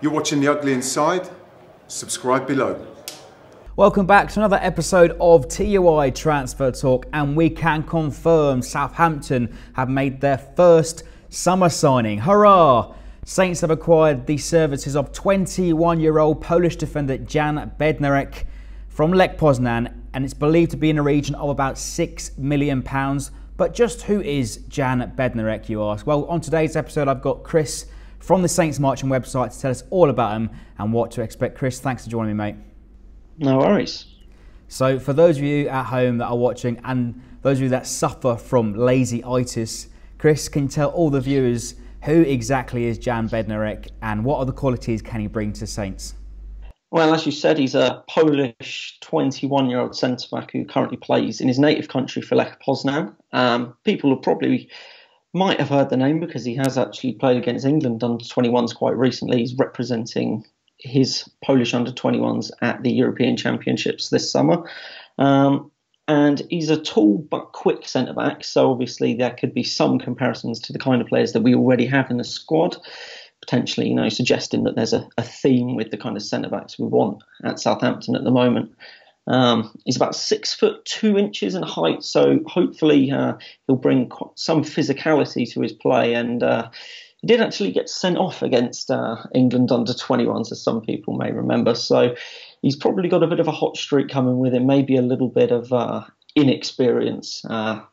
You're watching The Ugly Inside. Subscribe below. Welcome back to another episode of TUI Transfer Talk, and we can confirm Southampton have made their first summer signing. Hurrah! Saints have acquired the services of 21-year-old Polish defender Jan Bednarek from Lech Poznan, and it's believed to be in a region of about £6 million. But just who is Jan Bednarek, you ask? Well, on today's episode, I've got Chris from the Saints Marching website to tell us all about him and what to expect. Chris, thanks for joining me, mate. No worries. So for those of you at home that are watching and those of you that suffer from lazy-itis, Chris, can you tell all the viewers who exactly is Jan Bednarek and what other qualities can he bring to Saints? Well, as you said, he's a Polish 21-year-old centre-back who currently plays in his native country for Lech Poznan. People will probably might have heard the name because he has actually played against England under-21s quite recently. He's representing his Polish under-21s at the European Championships this summer. And he's a tall but quick centre-back, so obviously there could be some comparisons to the kind of players that we already have in the squad, potentially, suggesting that there's a theme with the kind of centre-backs we want at Southampton at the moment. He's about 6'2" in height, so hopefully he'll bring some physicality to his play. And he did actually get sent off against England under-21s, as some people may remember. So he's probably got a bit of a hot streak coming with him, maybe a little bit of inexperience.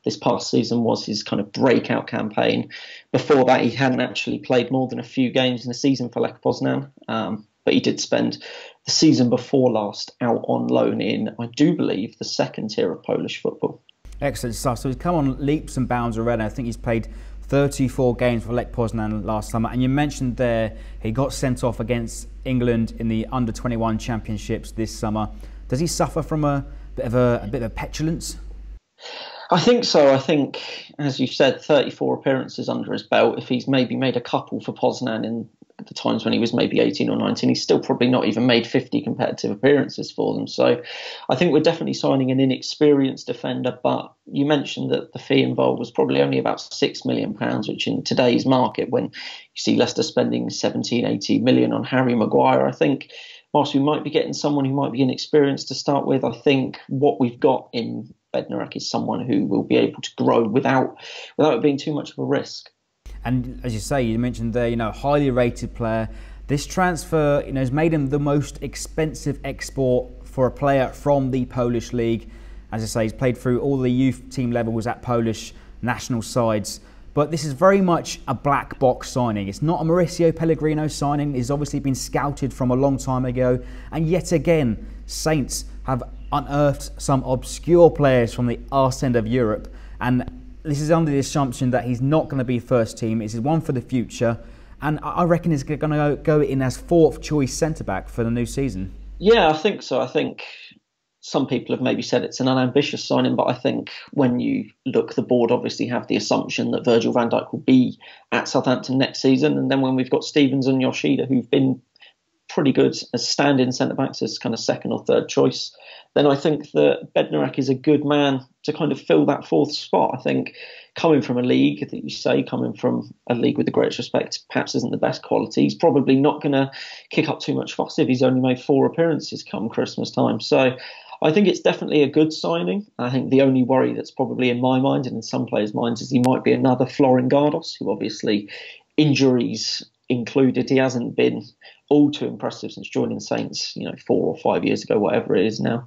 This past season was his kind of breakout campaign. Before that, he hadn't actually played more than a few games in a season for Lech Poznan. But he did spend the season before last out on loan in, I do believe, the second tier of Polish football. Excellent stuff. So he's come on leaps and bounds already. I think he's played 34 games for Lech Poznan last summer. And you mentioned there he got sent off against England in the under-21 championships this summer. Does he suffer from a bit of petulance? I think so. I think, as you said, 34 appearances under his belt. If he's maybe made a couple for Poznan in the times when he was maybe 18 or 19, he's still probably not even made 50 competitive appearances for them. So I think we're definitely signing an inexperienced defender. But you mentioned that the fee involved was probably only about £6 million, which in today's market, when you see Leicester spending 17, 18 million on Harry Maguire, I think whilst we might be getting someone who might be inexperienced to start with, I think what we've got in Bednarek is someone who will be able to grow without it being too much of a risk. And as you say, you mentioned there, highly rated player. This transfer, has made him the most expensive export for a player from the Polish league. As I say, he's played through all the youth team levels at Polish national sides. But this is very much a black box signing. It's not a Mauricio Pellegrino signing. He's obviously been scouted from a long time ago. And yet again, Saints have unearthed some obscure players from the arse end of Europe. And this is under the assumption that he's not going to be first team. This is one for the future. And I reckon he's going to go in as fourth choice centre-back for the new season. Yeah, I think so. I think some people have maybe said it's an unambitious signing, but I think when you look, the board obviously have the assumption that Virgil van Dijk will be at Southampton next season. And then when we've got Stevens and Yoshida, who've been pretty good as stand-in centre-backs, as kind of second or third choice, then I think that Bednarek is a good man to kind of fill that fourth spot. I think coming from a league, I think you say, coming from a league with the greatest respect, perhaps isn't the best quality. He's probably not going to kick up too much fuss if he's only made 4 appearances come Christmas time. So I think it's definitely a good signing. I think the only worry that's probably in my mind and in some players' minds is he might be another Florin Gardos, who obviously, injuries included, he hasn't been all too impressive since joining Saints, 4 or 5 years ago, whatever it is now.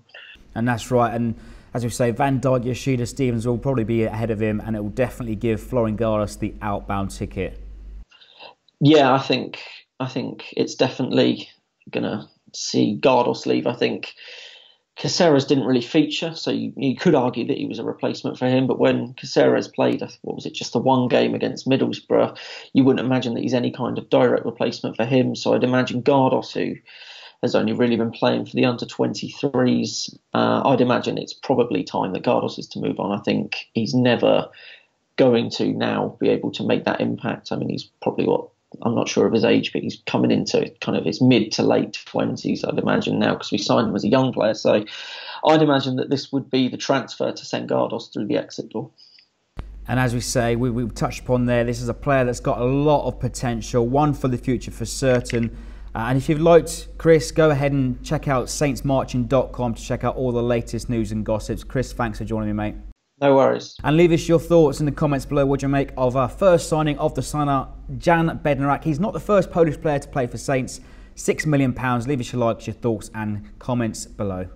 And that's right. And as we say, Van Dijk, Yoshida, Stevens will probably be ahead of him, and it will definitely give Florin Gardos the outbound ticket. Yeah, I think it's definitely going to see Gardos leave. I think Caceres didn't really feature, so you could argue that he was a replacement for him. But when Caceres played, just the one game against Middlesbrough, you wouldn't imagine that he's any kind of direct replacement for him. So I'd imagine Gardos, who has only really been playing for the under-23s, I'd imagine it's probably time that Gardos is to move on. I think he's never going to now be able to make that impact. I mean, he's probably I'm not sure of his age, but he's coming into kind of his mid to late 20s, I'd imagine now, because we signed him as a young player. So I'd imagine that this would be the transfer to send Gardos through the exit door. And as we say, we touched upon there, this is a player that's got a lot of potential, one for the future for certain. And if you've liked Chris, go ahead and check out saintsmarching.com to check out all the latest news and gossips. Chris, thanks for joining me, mate. No worries. And leave us your thoughts in the comments below. What do you make of our first signing of the summer, Jan Bednarek? He's not the first Polish player to play for Saints. £6 million. Leave us your likes, your thoughts and comments below.